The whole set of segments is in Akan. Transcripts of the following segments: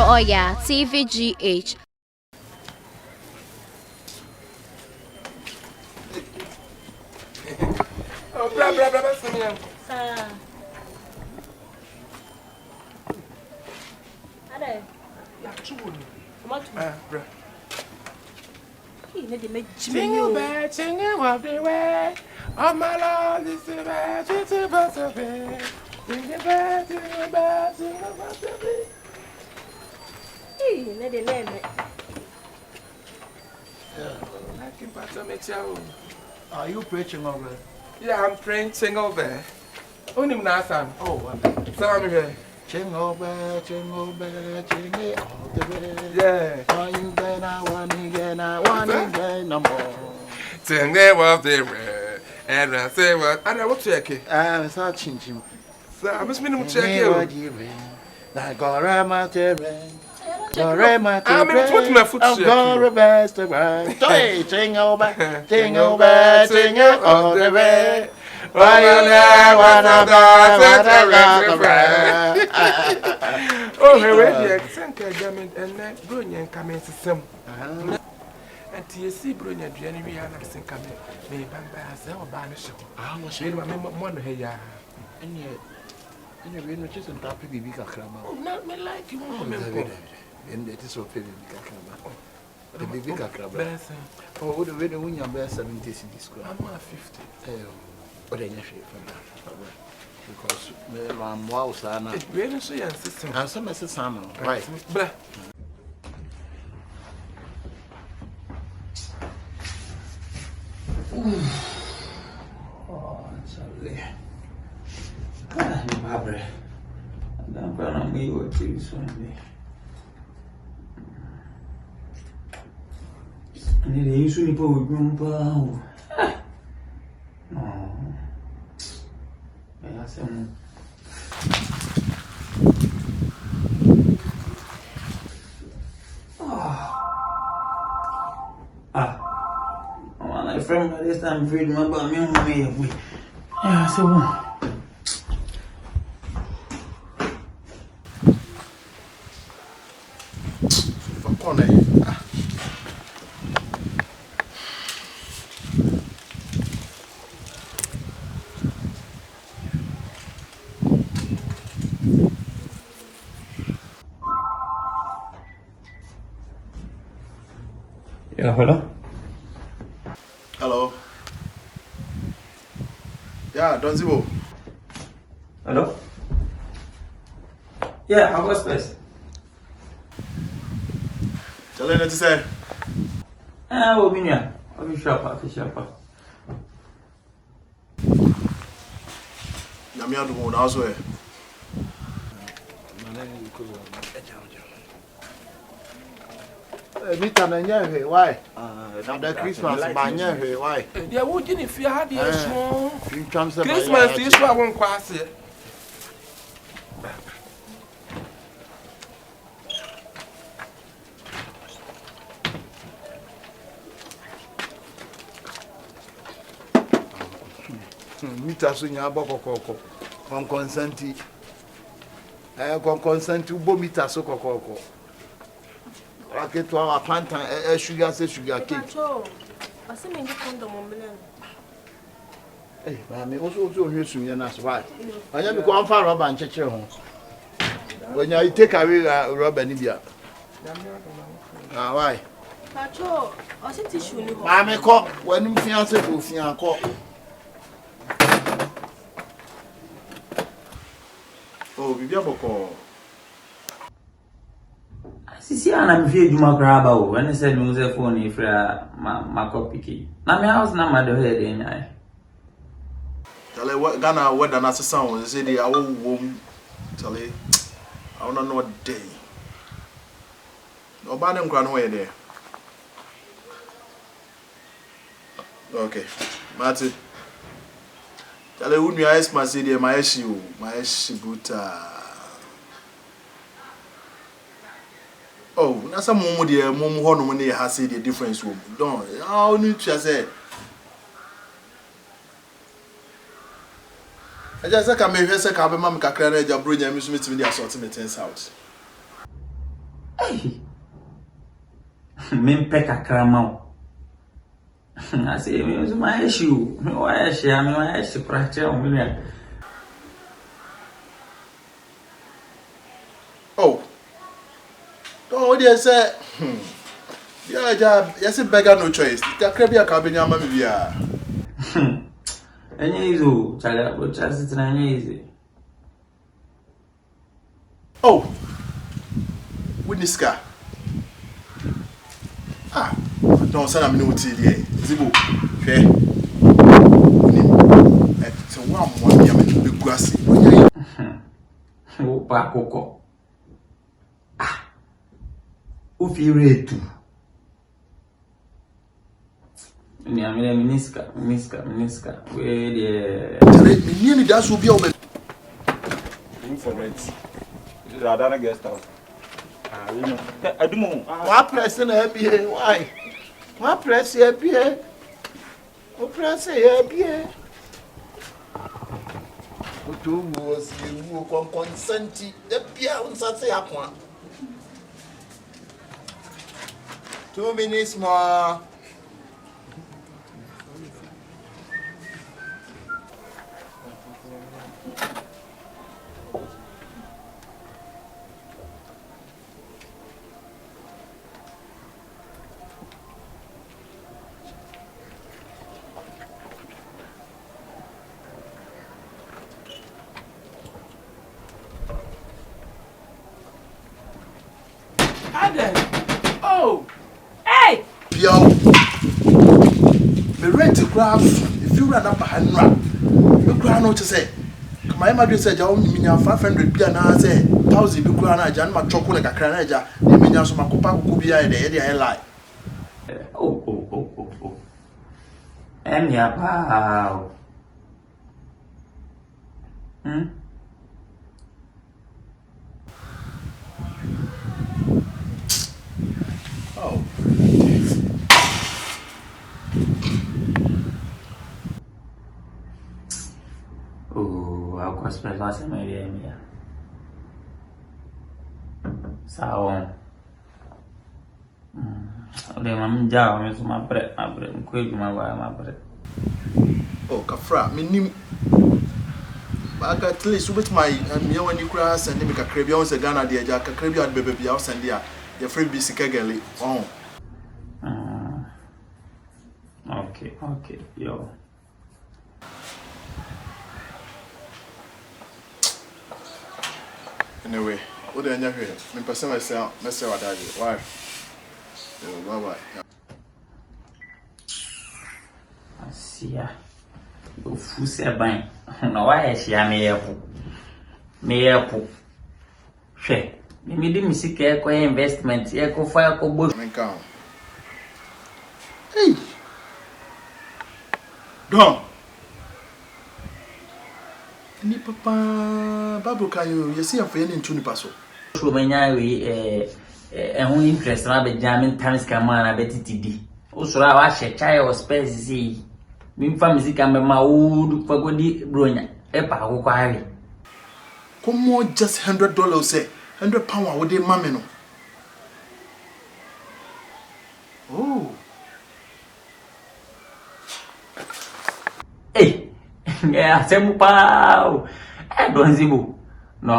Oh yeah, TVGH. Oh, blah, blah, blah, blah, Sir. Ade. blah. Jingle bell, jingle all the way. Oh, my Lord, this is bad, it's about to be. Jingle bell, jingle bell, jingle about to be. Hey, let the name. I can pass on it, yo. Are you preaching over? Yeah, I'm praying jingle bell. Only Nasan. Oh, Sorry, jingle bell, jingle bell, jingle all the way. yeah. One again, one again, one again, no more. Jingle all the way. And I say, what? I don't check it. It's not changing. So I must minimum check it. Like Gorama Terrain. Gorama I'm in put my foot I'm gonna best the right. Hey, jingle bell, jingle bell, jingle all the way. Why you there? Oh, hey, thank you, German, and that brilliant coming to some. And TSC brilliant, Jenny, and I think I'm maybe by a banish. I was saying, my mother, hey, yeah. And yet, you're not just on top of the big crama. Oh, not me like you won't remember. And it is so pretty big crama. The big crama. Oh, the way the win your best 70s in this school. I'm 50. But then you from that. Because I'm wow, son. It's really so young, sister. And some as a son, right? Blah. Oh, Charlie. Ah, Barbara. I'm going to meet with you Sunday. I need to use you for a grandpa. Oh, I said, my friend, by this time, afraid my bum, you know me. Yeah, I said, well. Yeah, hello? Hello. Yeah, don't you? Hello? Yeah, I was space. Tell her to say. Oh, Minya. I'll be sharp. I'm here to go now, so. Mita na nye why? The Christmas ba nye why? Yeah, would you if you had the small Christmas this one won't pass it. Mita so nya bokokoko. Kon consenti. Kon consenti bo mita so kokoko. Raket wa pantan sugar cake. I see me condom on Milan. Eh, mami, also hwesu nya na so why? Anya bi ko amfa rubber nchechire ho. When you take away rubber ni bia. Ah, why? Pacho, I see tissue ni ho. Mami ko, when fiance go fian ko. Oh, bibia boko. Sisi ana mfie juma kraba o. When said me use phone if ma copy key. Na me house na ma do head enya. Tell what Ghana weather na sound say dey awo wom. Tell I wanna know what day. Oba nem kra no we there. Okay. Mati. Tell you unu ice ma say dey my shibuta. Oh, na some mumu dey mumu ho no ne ha say the difference wo. Don, how need to say. I just say can me hwese ka be mam kakra na ja bro nya mi so metimi dey assortment out. Hey. Men peck a cramau. I say, it was my issue. My issue, I mean, my issue, practice. Oh. Oh, dear, sir. Yeah, yes, a beggar no choice. The crabby AKABENEZER, mamma. Any easy, child, but just it's an easy. Oh. Witness car. Ah, don't say I'm no TDA. Zibo. Okay. So one year with grassy. Oh, Paco. Ah, Ufire too. Miniska. Where the nearly does will be over. For rent. This is a guest house. I do know. What person happy? Why? What press happy? What press happy? What was you consent? The Pia on Saturday. 2 minutes more. Oh! Hey! Yo! Me rent a graph if you run up a hundred. You grant what to say. My mother said, "I'll mean 500 piano, say 1,000 Bukrana, Jan, my chocolate, a cranaja, the minions of my copa could be a day, I lie." Oh. And ya pau. Oh. Oh, I'll cost my last area. So, the mamma Jow is my bread, quit my bread. Oh, Kafra, meaning. But at least with my meal when you cross and make a crabby on the Ghana, dear Jack, a crabby at baby house and dear, your free busy kegally. Oh. Okay, yo. Anyway, what do you hear? Me person myself, Mr. Wadaji. Why? Bye. I see ya. You fool bang. No, why is she a me? She. Me di music eco investment, eco fire co bush. Hey. Don. Ni papa babu kayo yesi afo ye ntu nipa so. So menya we ho interest na be jamin times kama na betitidi. Usura wa she chai o space si. Mi fa music am ma wood fagodi bronya. E pa ko kwari. Como just $100 say £100 wo dey mame no. Oh. Hey. Yeah, semu pau. Don't zibu. No.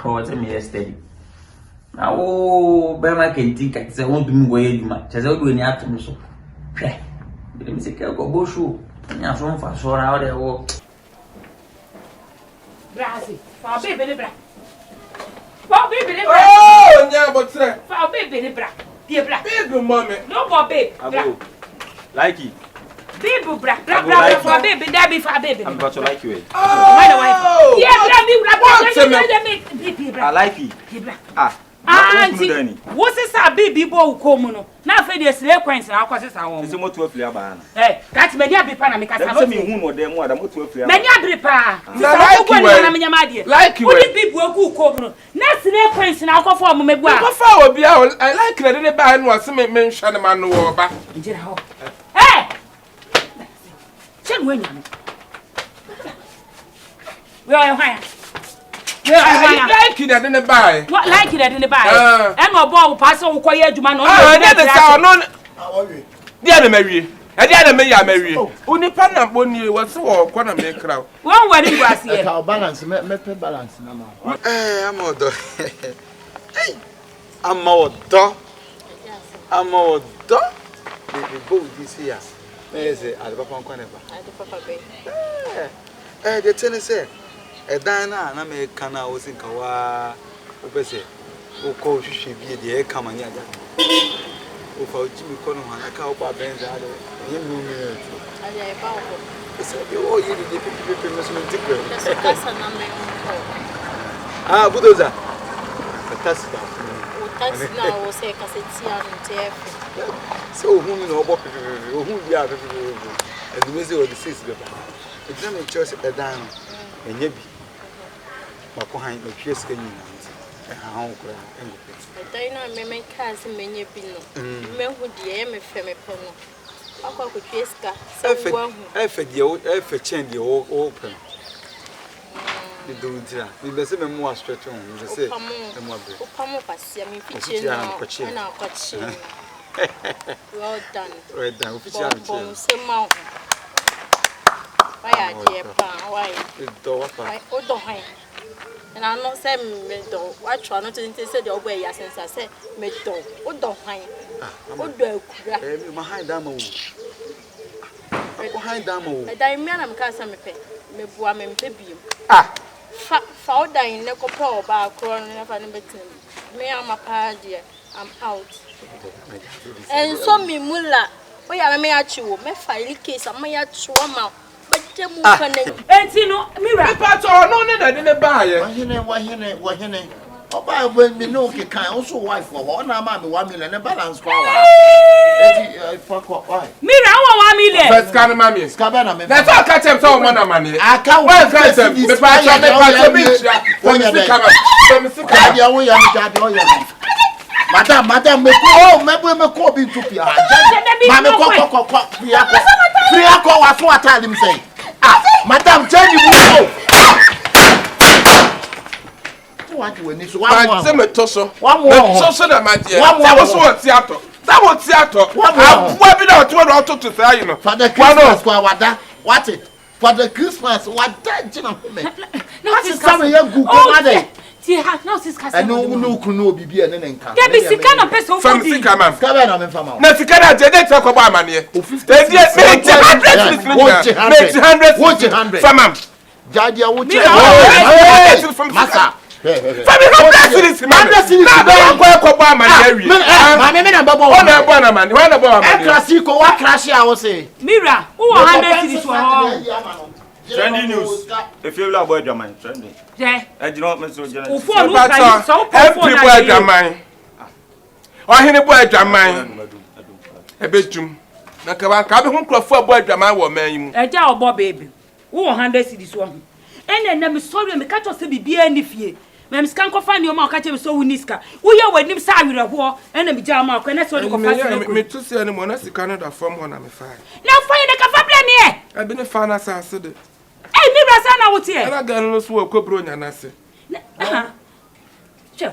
What's me yesterday? Now, Bema can think I say, won't do way much. As I do any afternoon. So, let me say, go bushu. And you're from for sure out there. Brassy, for baby, bra. For baby, bra. Oh, yeah, but sir. For baby, bra. Dear bra. Big mommy. No more babe. Like it. Baby, bra. Bra for baby, that be for baby. I'm about to like you. Oh! Yeah, I like it. Ah. Auntie, what's this a baby boy come? Now, for the slave coins, and I'll cause this our It's a motor of Liaban. Eh, that's many a bipana because I don't mean who them more than motor of Liaban. many a bripa. Like you. What did people who come? Now, slave coins, and I'll go for me. I like it. I buy one some mention a man over. Hey! Check when you. We are higher. like it in the buy. What like it in the buy? And no ball pass on quiet to man. Ah, the sound on. Dear Mary. I did a Mary. Only Panam Bonnie was so corner make crowd. One wedding was here. Balance, balance. I'm out. I'm out. I'm out. The boat this year. There's a Alabama Coneva. The tennis said, a Diana and American was in Kawa. Obese, who calls she be the air coming yet. Without Jimmy Conner, a cow by Benz. You all you did the ah, Budoza. That's now was a cassette. So, whom you know, whom we are, and the music of the sister. Examine choice at the diamond, and yet, but behind the cheers can you how I don't know, my cousin, many people. Men who dear me, family penal. How could you ask? Effort change the open. You do it. We must have more stretch on. You say, and what come up as see me pitching and I'll catch you. Well done. Right down, official. Some mouth. Why are dear pa? Why? Why? Oh, don't hide. And I'm not saying me do. I try not to say the way since I said me do. Oh, don't hide. Oh, do you? Behind them. Behind them. I mean, I'm casting me pay. Me boam and baby. Ah. Found in the couple about crown and never me. I'm a party. I'm out. And so me mulla. We are me at you. Me file case. I'm at trauma. But the movement. And you know, Mira. But no, I didn't buy it. Why, oh, by when me know can also wife for one amount 1 million and balance. Why? Mira, 1 million. First kind of mammy. Scabana, That's all catch him so much money. I can't Well, catch him. The Madam, me oh, me call be to Pia. Mamma call Priako was what I him say. Ah, Madam, tell you what when it's one more. So that my dear. That was what theater. That was theater. What be that one to say, you know. For the Christmas, what it? For the Christmas, what that, you know. Not is coming here, good mother. No, sis, I know could no be and then come. There be sick kind of person from Sicama. Scabana, from no, Sicana, they talk about money. 100 from him. Jadia, what you from Massa. Mira, who 100 cities for Trending news. If you love your mind, trending. Yeah. I do not mention your name. Or any boy, Jamine. A bedroom. Nakabe won't call for boy, Jamine, man. A job, baby. Who 100 cities one. And then I'm sorry, and the catch us to be any fear. Mem scan find your mouth, catch him so uniska. We are when him side with a war, and a jam, and that's what you can me to see anyone as the Canada from one. I'm fine. Now, fire the Cafablan. I've been a fan as I said. Hey, Mira Sana out here. And I got no smoke, Cobron, and I say,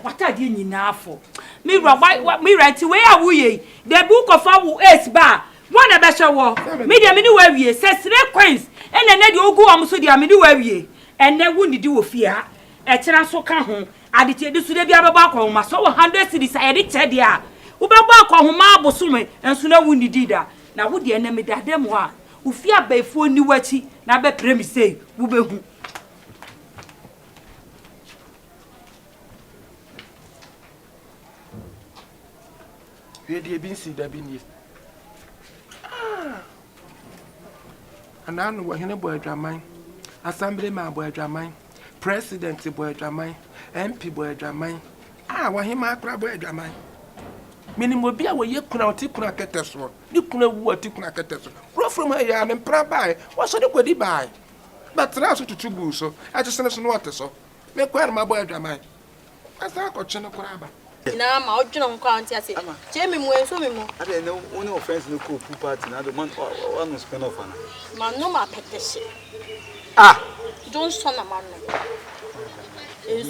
what are you now for? Mira, what me right to where are we? The book of our S bar. One a better war. Medium anywhere we says 3 coins, and then you go on so the anywhere we, and then wouldn't do fear. A chance so come home. I did this to the Biabaco, my so 100 cities I did tell ya. Ubabako, who marble sume, and sooner wouldn't did that. Now would the enemy that them one who fear by 4 new watchy, now bet premise say, Ubehu. Where do you been see that beneath? And I know what any boy dramine, assembly man boy dramine. President boy dramine, MP boy dramine. Ah, what him I crab boy dramine. Minimum be away, you couldn't take a catastrophe. You couldn't work a catastrophe. Roll from a yard and pray by. What should you buy? But transfer to two so I just send us some water so. Make quite my boy dramine. That's not got China Crabba. Now, my original county, I say, Jamie, when so more. I don't know, one of friends no cool party, another month or one spin off on. Man, no, my petition. Ah. Don't son a man.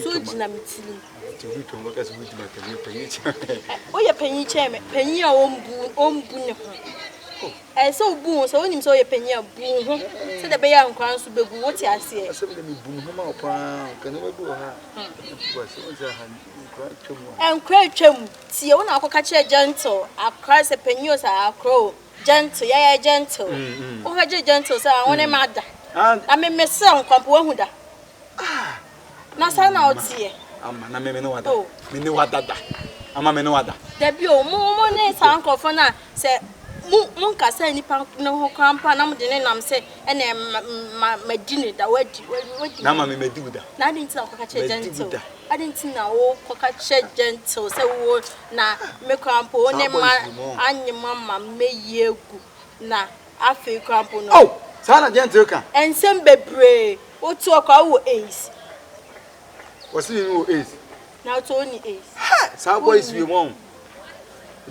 So jina mitili. To we to work as we do penny. Oh ya penny chairman, penny ombu ne ho. So boon so nim so ya penny boon. So the bear and crown so be what ya say. Some of them boom home up can never do her. And cry chum. See you na catch a gentle. I cry a penny or a crow. Gentle, yeah, gentle. Oh, I gentle, sir. I want a mother. I mean, my son, Compoda. Ah, Nasan out here. I'm a man, no other. Me know what that. I'm a no other. There be more names, Uncle Fona said. Munka say ni pa no krampa na mo de nam say and my dinner that what na ma me do that na didn't na koka che gentle I didn't na wo koka che gentle say wo na me krampa o ne ma anyima ma me yegu na afi krampa no oh sana gentle ka ensem bebre o tu okwa wo ace what's in wo ace now to only ace sa boys we won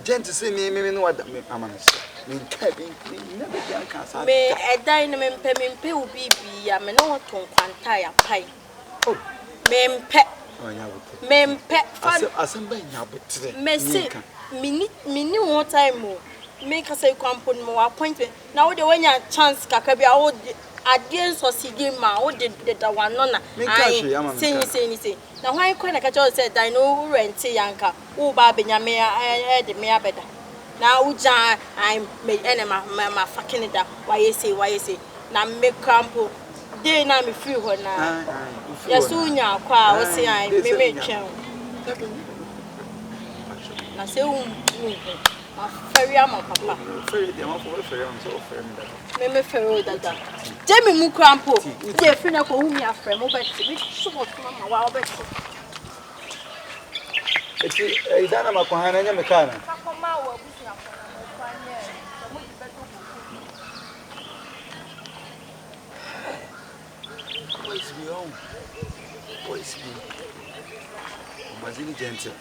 gentle say me no what amanas me never can say me e dai no me mpe obi bia me no to kwanta ya pai oh me mpe asem nya botre me say mini one time me ka say kwampo no appointment na wo de wanya chance kaka bia wo against so sigima wo de da one no na say na why kwa na ka cho say dai no rent yanka wo ba benyame de me abeda na uja I me enema ma fucking da why say na me campo dey na me free ho na yesu nya kwa wo say I me twen na say ma ferry am papa ferry dem for ferry am so ferry me me ferry dada je me mu campo je free na ko hu mi afre mo bet bi so mo ma wa bet eti idana makohana nya mekana akoma wa busi akona mo kwanye mo di beto boys be Mazini gentle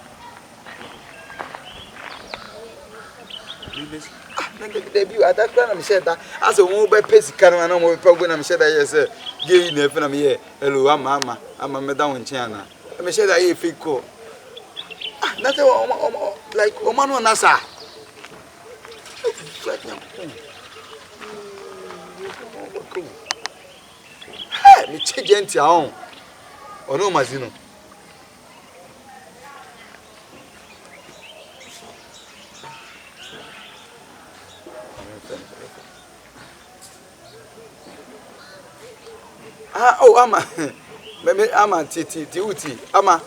debut attack na me said that as a one by pesika na mo pe go na me said that yes gay na fe na me here hello ama me down nchen na me said that you fake call nothing like Omano Nasa. Hey, me change on. Or no Mazino. Ama titi uti ama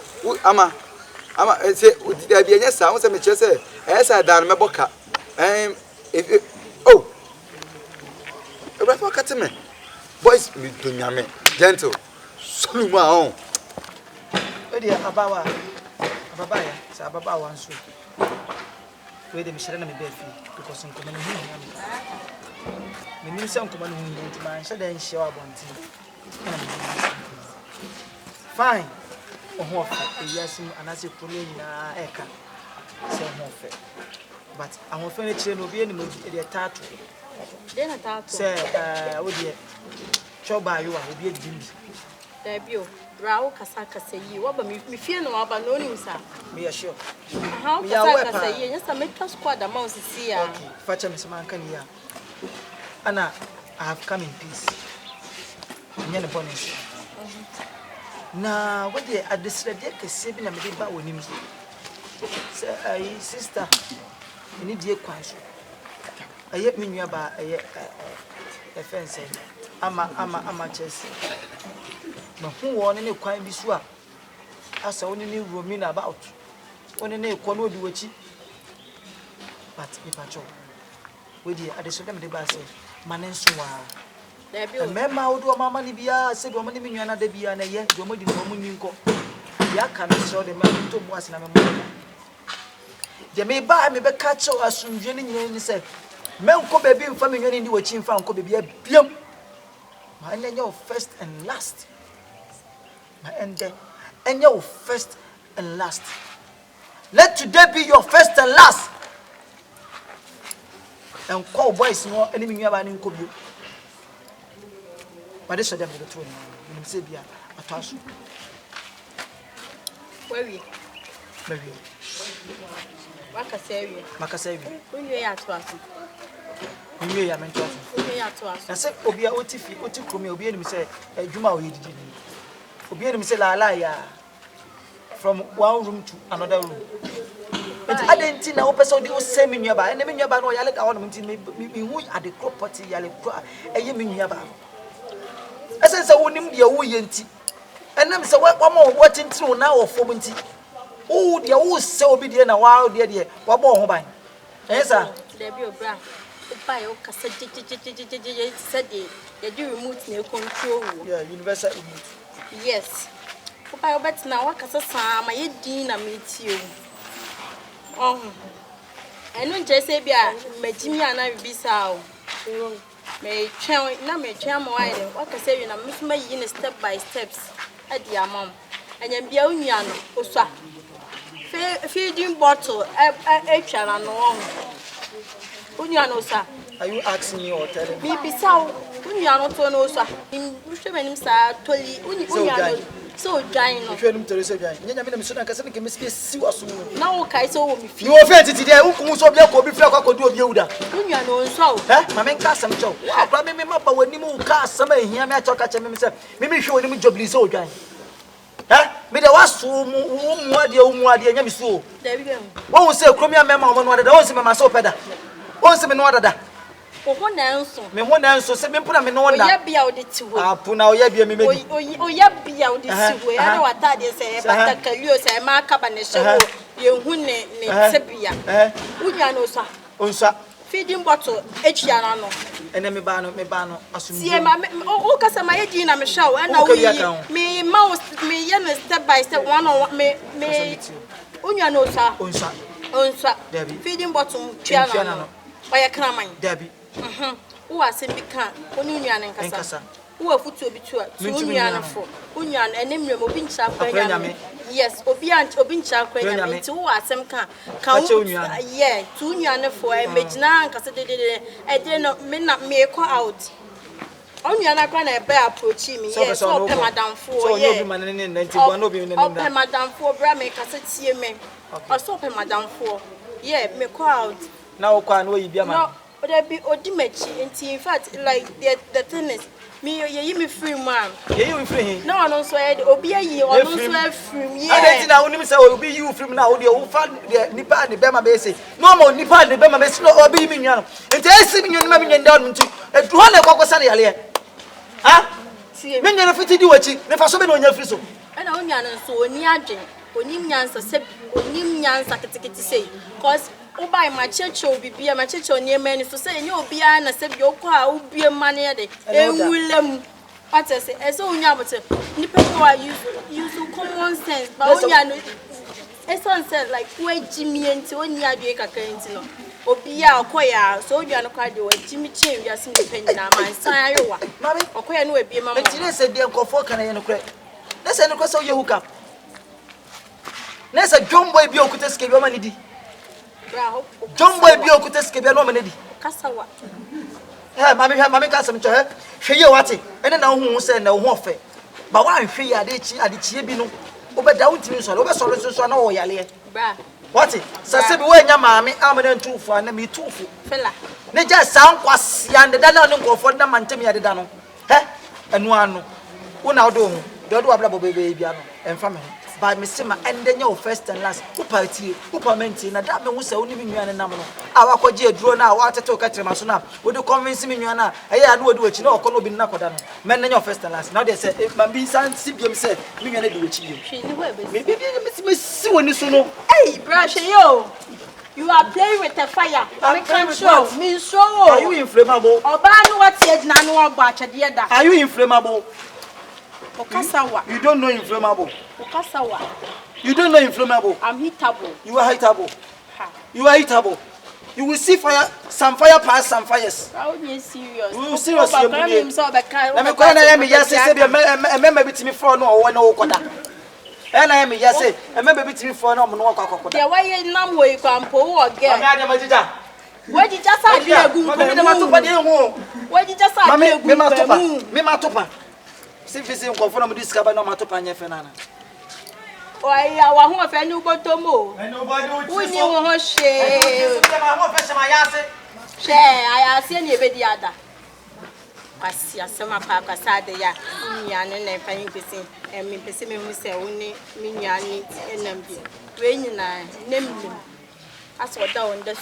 say there be any sound say me say esa dan me boka oh e for kat me boys me do nyame gentle soluma on e dey ababa ya say ababa wan so we dey me share na me be fi because nkomo no hu me nim say nkomo no hu nti man share den share abonti fine oh yes and as a problem na eka say hofe but am fe na kire no bi enim e tattoo dey na tattoo say wo dey choba yo a obi edimi there bi o bra kasa yi wo ba me fie no aba no ni sa me ya sure how kasa yi nya sa me twa squad am o sisi ya okay facha me sama kan ya ana I have come in peace nya ne bonus na what the adesrede kese bi na me ba wonim say sister ni die kwan so aye me nua ba aye fence ama chesi na hu won ne kwan bi so a asa woni ni romi na about woni ne ko no di wachi but me pacho we the adesrede me ba say manen so wa mema wo do mama ni bia se do mama ni menua na da bia na ye do modi no mu ninko ya ka me so de ma to mu asina me mo de me ba me be ka chew asundwe ni nyina ni se menko baby mfa menua ni ndi wachi mfa nko baby abiam ma enye your first and last ma ende enye your first and last let today be your first and last and call boys no eni menua ba ni nko bio but this them the two say bia atwaso Where we? Maybe. Makasevi. Makasevi. Unye ya to aso. Unye ya mento aso. Unye ya to aso. Na se obi a otifi otikromi obi enim se adwuma o yedidi ni. Obi enim se la ya from one room to another room. But adenti na wo pese odi o se me nuaba. Ene me nuaba no yale da ho no nti me hu ade property yale kra eye me nuaba. Ese se wonim de wo ye nti. Enem se wa ma wo tintiri na wo fom nti. Oh, dear, who say obedient and wild, dear, what more by? Yes, sir. There be a bra. Buy your cassette, said they do remote no control. Yeah, universal remote. Yes. Buy your bets now, what cassette, my dean, I meet you. Oh, and when Jesse be a Jimmy and I be so. May channel, now may channel wide, what can say, and miss my in step by steps at your mom. And then be a union, Osa. Feeding bottle, a channel no. Union, sir. Are you asking me or telling me? Maybe so. Union, no, sir. In Russian, sir, Tolly, Union. So, giant. If you're to receive, you never so I can miss you. Now, Kaiso, you offended today. Who comes up your coffee flock or do a Yoda? Union, so. My man cast some joke. I probably remember when you cast some here. I talk at himself. Maybe show him job is so giant. Me the was so muadi and so. There we go. One will say, Cromia Mamma, one of the ones in my soap. Once in another. One answer. Me one answer, 7 put them in one. Yeah, be out it too. Ah, Puna, yeah, be a me. Oh, yeah, be out this way. I know what I say, but the Calio say, Mark AKABENEZER, you who name Sebia. Unianosa. Unsa. Feeding bottle, H.Yanano. And then me bano, assume. See, oh, Casamaya Gina Michelle, and now me mouse me yen step by step one on me Unianosa. Unsa. Debbie. Feeding bottle, Chiano. By a cramming. Debbie. Who are simply can't, Union and Casa. Who are foot to be two, Union for Union and name your Obincha. Yes, Obincha, who are some can. Yeah, 2 Union for a Majana Cassette. I did not make out. Only an I bear approaching me. Yes, so Madame for ye, Madame for Brammy Cassette, me. Or so Madame for ye, me crowd. Now, can we be a man? But I be Odimechi, and in fact, like the tennis. Me, you free man. You free. No one also had Obia, you also free. Yeah, I didn't know him say, will be you from now. The old fan, the Nipa and the Bema Base. No more Nipa and the Bema Base, no, be me. And testing you, maybe and down to a 200 cocosani alien. Ah, see, when you're fit to do it, never so many on your frizzle. And only an so near Jane, Onimians, Onimians, I can say, cause. Oh, by my church will be my church on your man for saying you'll be an accept your car will be a money a day. William, what I say, as only about it. Use common sense, but only as one said, like, wait, Jimmy and to only a drink a current. Or be our choir, so you are not quite doing Jimmy Chin, you are seeing the penny now, my son, Mammy, or choir no be a mamma. Let's say, dear, go for can I credit. Let's say, no, so you hook up. Let's a John Boy be able to escape your money. John Boy be able to escape your money. Cassawa. Mammy, Cassam to her. She you what it, and then now who said no warfare. But why she at the Chibino over down to us, over solutions on all Yalia. What it? Said, when your mammy, I'm in 2 for and me 2 for fella. They just sound was young, the Dano go for them and tell me at the Dano. Eh? And one now do, don't do a blabber baby and family. By Miss Simma, and then your first and last, who party, who permanent, and that man was only me and number. Our Koji drawn out water to catch him as soon as would you convince me, you know, I would do it, you know, could be Nakodan. Men and your first and last. Now they say, if my being son, Sibium said, me and I do it. Maybe Miss when you know. Hey, brush, yo. You are playing with the fire. I can't show me so. Are you inflammable? Or ban what's yet none batch at the other. Are you inflammable? You don't know inflammable. You don't know inflammable. I'm heatable. You are heatable. You are heatable. You will see fire, some fire pass some fires. How are you serious? You will serious. Let me go and I just say, remember between me for no one or quarter. And I am just say, remember between me for no more quarter. There why you numb where you can pull again. Where did you just say, where did you just say, me matopa. Si fisi mkofuna mudisika ba no matopa nya fenana. Oya wa ho fe ni botomo. Uni wo ho hwe. She ayase ni ebedi ada. Kwasi asema pa kwasade ya nya no na fa yin pese me pese me hu se woni me nya ni enam bi we nyina nemnim aso da on da